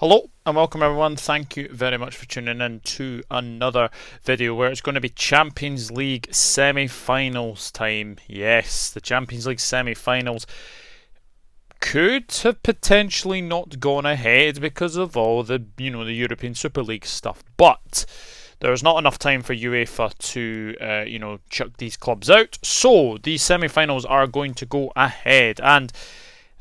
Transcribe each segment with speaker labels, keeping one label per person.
Speaker 1: Hello and welcome everyone. Thank you very much for tuning in to another video where it's going to be Champions League semi-finals time. Yes, the Champions League semi-finals could have potentially not gone ahead because of all the European Super League stuff, but there's not enough time for UEFA to chuck these clubs out. So these semi-finals are going to go ahead, and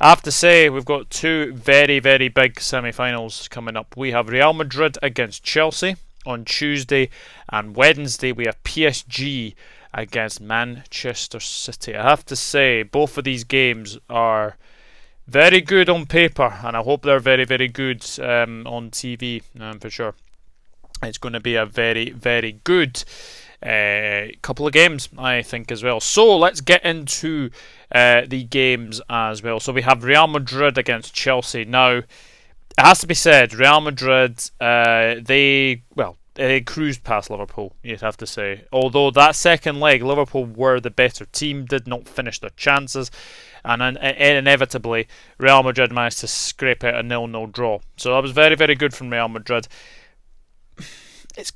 Speaker 1: I have to say, we've got two very, very big semi-finals coming up. We have Real Madrid against Chelsea on Tuesday, and Wednesday we have PSG against Manchester City. I have to say, both of these games are very good on paper, and I hope they're very, very good on TV for sure. It's going to be a very, very good couple of games, I think, as well. So let's get into the games as well. So we have Real Madrid against Chelsea. Now, it has to be said, Real Madrid, they cruised past Liverpool, you'd have to say. Although that second leg, Liverpool were the better team, did not finish their chances, and inevitably, Real Madrid managed to scrape out a 0-0 draw. So that was very, very good from Real Madrid. It's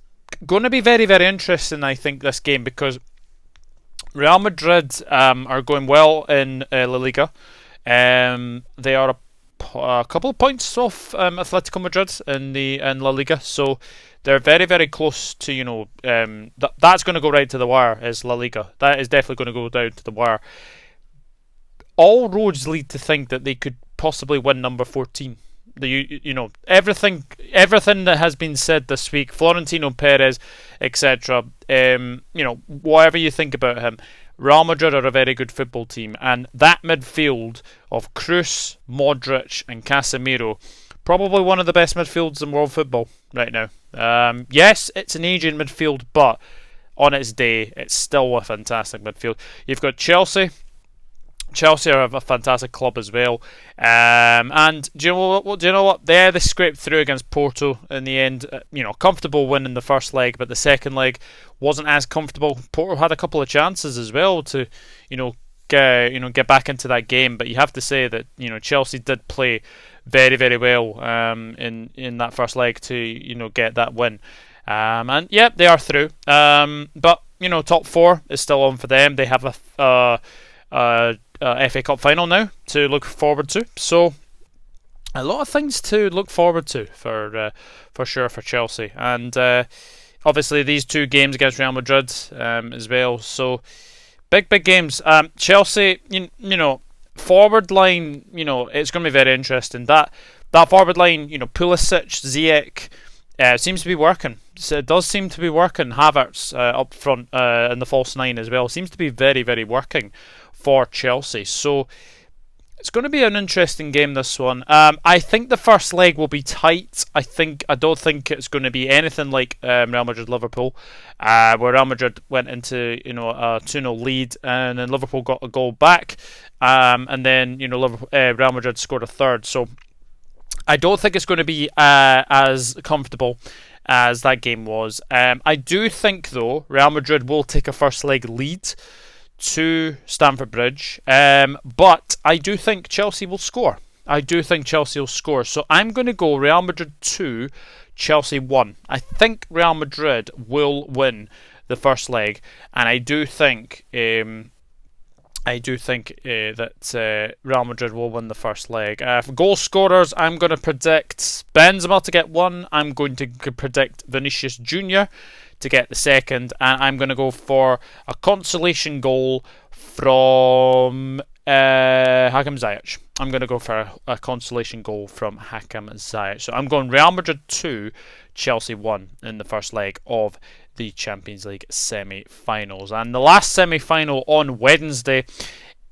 Speaker 1: going to be very, very interesting, I think, this game, because Real Madrid are going well in La Liga. They are a couple of points off Atletico Madrid in La Liga, so they're very, very close to that's going to go right to the wire. Is La Liga, that is definitely going to go down to the wire. All roads lead to think that they could possibly win number 14. Everything that has been said this week, Florentino Perez, etc. Whatever you think about him, Real Madrid are a very good football team, and that midfield of Kroos, Modric, and Casemiro, probably one of the best midfields in world football right now. Yes, it's an aging midfield, but on its day, it's still a fantastic midfield. You've got Chelsea. Chelsea are a fantastic club as well, and do you know what? They scraped through against Porto in the end. Comfortable win in the first leg, but the second leg wasn't as comfortable. Porto had a couple of chances as well to, get back into that game. But you have to say that Chelsea did play very, very well in that first leg to get that win. And yeah, they are through. But top four is still on for them. They have a FA Cup final now to look forward to, so a lot of things to look forward to for sure for Chelsea, and obviously these two games against Real Madrid as well. So big games. Chelsea, forward line, it's going to be very interesting. That forward line, Pulisic, Ziyech, seems to be working. So it does seem to be working. Havertz up front in the false nine as well seems to be very, very working for Chelsea. So it's going to be an interesting game, this one. I think the first leg will be tight. I don't think it's going to be anything like Real Madrid Liverpool, where Real Madrid went into a 2-0 lead, and then Liverpool got a goal back, and then Real Madrid scored a third. So I don't think it's going to be as comfortable as that game was. I do think, though, Real Madrid will take a first leg lead to Stamford Bridge, but I do think Chelsea will score. So I'm going to go Real Madrid 2, Chelsea 1. I think Real Madrid will win the first leg, and I do think that Real Madrid will win the first leg. For goal scorers, I'm going to predict Benzema to get 1. I'm going to predict Vinicius Junior to get the second, and I'm going to go for a consolation goal from Hakim Ziyech. I'm going to go for a consolation goal from Hakim Ziyech. So I'm going Real Madrid 2, Chelsea 1 in the first leg of the Champions League semi-finals. And the last semi-final on Wednesday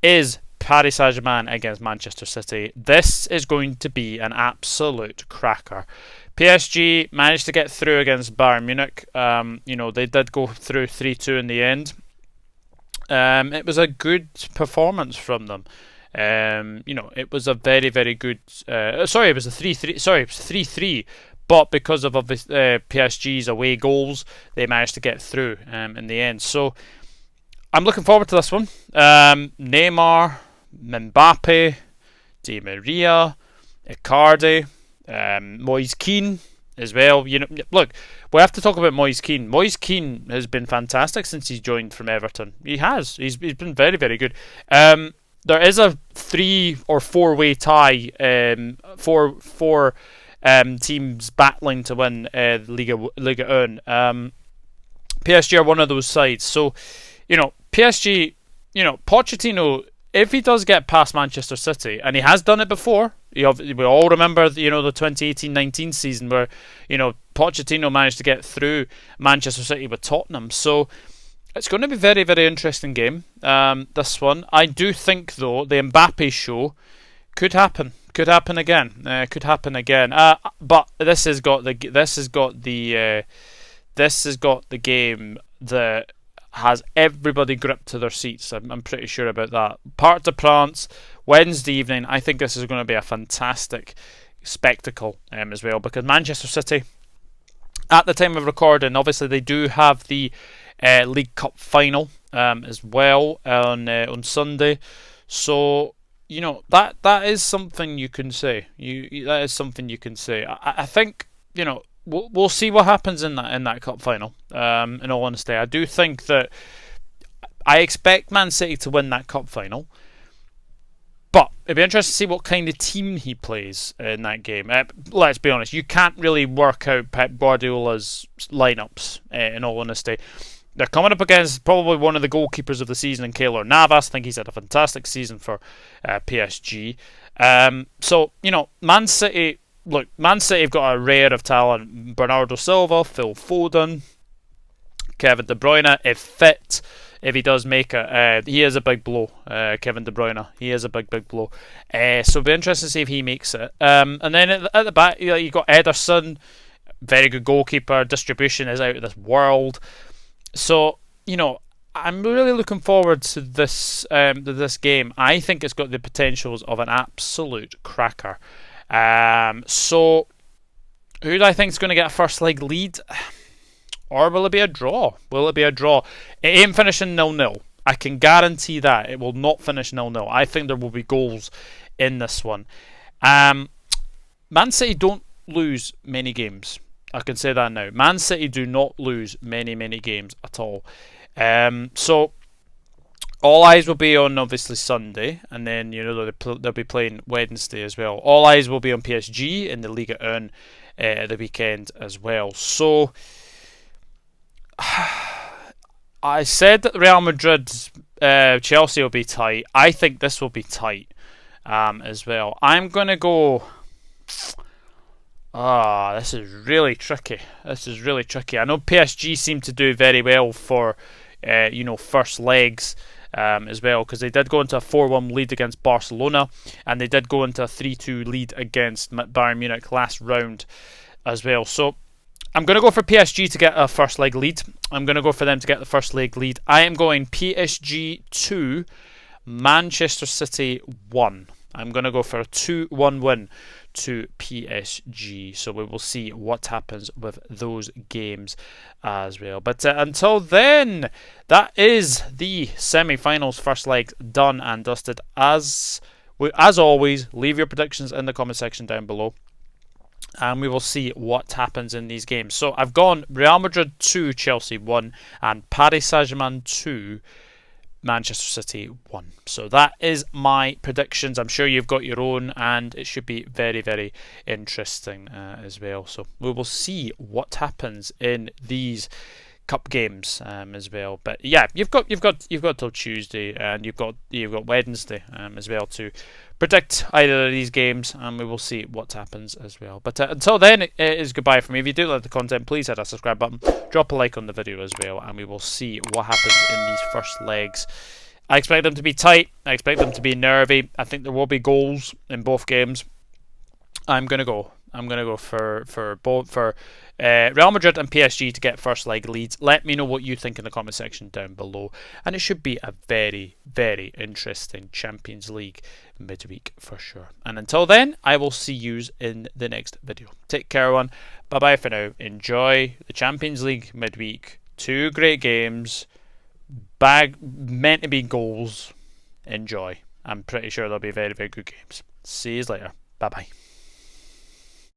Speaker 1: is Paris Saint-Germain against Manchester City. This is going to be an absolute cracker. PSG managed to get through against Bayern Munich. They did go through 3-2 in the end. It was a good performance from them. It was a very, very good. It was a 3-3. Sorry, it was 3-3. But because of PSG's away goals, they managed to get through in the end. So I'm looking forward to this one. Neymar, Mbappe, Di Maria, Icardi. Moise Kean as well. Look, we have to talk about Moise Kean. Moise Kean has been fantastic since he's joined from Everton. He has. He's been very, very good. There is a 3 or 4 way tie. Four teams battling to win the Liga 1. PSG are one of those sides. So, PSG, Pochettino, if he does get past Manchester City, and he has done it before, we all remember, the 2018-19 season where, Pochettino managed to get through Manchester City with Tottenham. So it's going to be a very, very interesting game. This one, I do think though the Mbappe show could happen. Could happen again. But this has got the game that has everybody gripped to their seats. I'm pretty sure about that. Parc de France, Wednesday evening. I think this is going to be a fantastic spectacle as well, because Manchester City, at the time of recording, obviously they do have the League Cup final as well on Sunday. So that is something you can say. That is something you can say. I think we'll see what happens in that cup final. In all honesty, I do think that I expect Man City to win that cup final, but it'd be interesting to see what kind of team he plays in that game. Let's be honest, you can't really work out Pep Guardiola's lineups. In all honesty, they're coming up against probably one of the goalkeepers of the season in Keylor Navas. I think he's had a fantastic season for PSG. So Man City. Look, Man City have got a rare of talent. Bernardo Silva, Phil Foden, Kevin De Bruyne, if fit, if he does make it. He is a big blow, Kevin De Bruyne. He is a big, big blow. So it'll be interesting to see if he makes it. And then at the back, you've got Ederson, very good goalkeeper. Distribution is out of this world. So, I'm really looking forward to this game. I think it's got the potentials of an absolute cracker. So who do I think is going to get a first leg lead? Or will it be a draw? It ain't finishing 0-0. I can guarantee that. It will not finish 0-0. I think there will be goals in this one. Man City don't lose many games. I can say that now. Man City do not lose many games at all. So all eyes will be on obviously Sunday, and then they'll be playing Wednesday as well. All eyes will be on PSG in the Liga 1 the weekend as well. So I said that Real Madrid Chelsea will be tight. I think this will be tight as well. I'm gonna go. This is really tricky. I know PSG seem to do very well for first legs. As well, because they did go into a 4-1 lead against Barcelona, and they did go into a 3-2 lead against Bayern Munich last round as well. So I'm going to go for PSG to get a first leg lead. I am going PSG 2, Manchester City 1. I'm going to go for a 2-1 win to PSG. So we will see what happens with those games as well. But until then, that is the semi-finals first leg done and dusted. As always, leave your predictions in the comment section down below, and we will see what happens in these games. So I've gone Real Madrid 2, Chelsea 1, and Paris Saint-Germain 2, Manchester City 1. So that is my predictions. I'm sure you've got your own, and it should be very, very interesting as well. So we will see what happens in these cup games as well. But yeah, you've got till Tuesday, and you've got Wednesday as well to predict either of these games, and we will see what happens as well. But until then, it is goodbye from me. If you do like the content, please hit that subscribe button, drop a like on the video as well, and we will see what happens in these first legs. I expect them to be tight. I expect them to be nervy. I think there will be goals in both games. I'm gonna go for Real Madrid and PSG to get first leg leads. Let me know what you think in the comment section down below, and it should be a very, very interesting Champions League midweek for sure. And until then, I will see you in the next video. Take care, everyone. Bye bye for now. Enjoy the Champions League midweek. 2 great games, meant to be goals. Enjoy. I'm pretty sure they'll be very, very good games. See you later. Bye bye.